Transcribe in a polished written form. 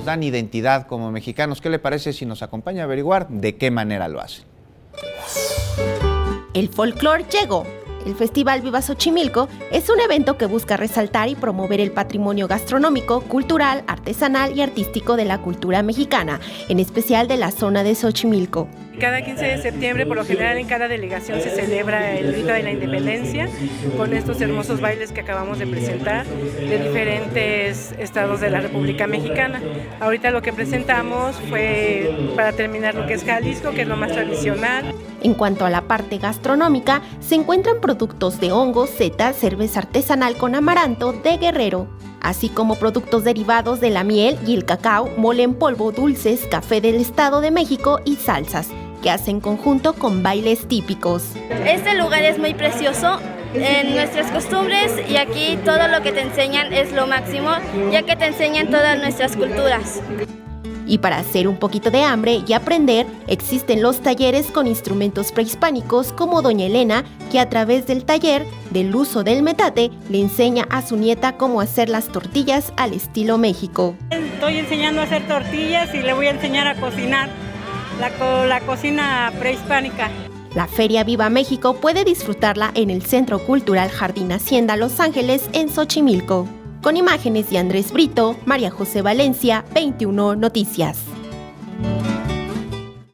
dan identidad como mexicanos. ¿Qué le parece si nos acompaña a averiguar de qué manera lo hacen? El folclore llegó. El Festival Viva Xochimilco es un evento que busca resaltar y promover el patrimonio gastronómico, cultural, artesanal y artístico de la cultura mexicana, en especial de la zona de Xochimilco. Cada 15 de septiembre, por lo general, en cada delegación se celebra el Grito de la Independencia con estos hermosos bailes que acabamos de presentar de diferentes estados de la República Mexicana. Ahorita lo que presentamos fue para terminar lo que es Jalisco, que es lo más tradicional. En cuanto a la parte gastronómica, se encuentran productos de hongos, setas, cerveza artesanal con amaranto de Guerrero, así como productos derivados de la miel y el cacao, mole en polvo, dulces, café del Estado de México y salsas, que hacen conjunto con bailes típicos. Este lugar es muy precioso en nuestras costumbres y aquí todo lo que te enseñan es lo máximo, ya que te enseñan todas nuestras culturas. Y para hacer un poquito de hambre y aprender, existen los talleres con instrumentos prehispánicos como Doña Elena, que a través del taller del uso del metate le enseña a su nieta cómo hacer las tortillas al estilo México. Estoy enseñando a hacer tortillas y le voy a enseñar a cocinar la cocina prehispánica. La Feria Viva México puede disfrutarla en el Centro Cultural Jardín Hacienda Los Ángeles en Xochimilco. Con imágenes de Andrés Brito, María José Valencia, 21 Noticias.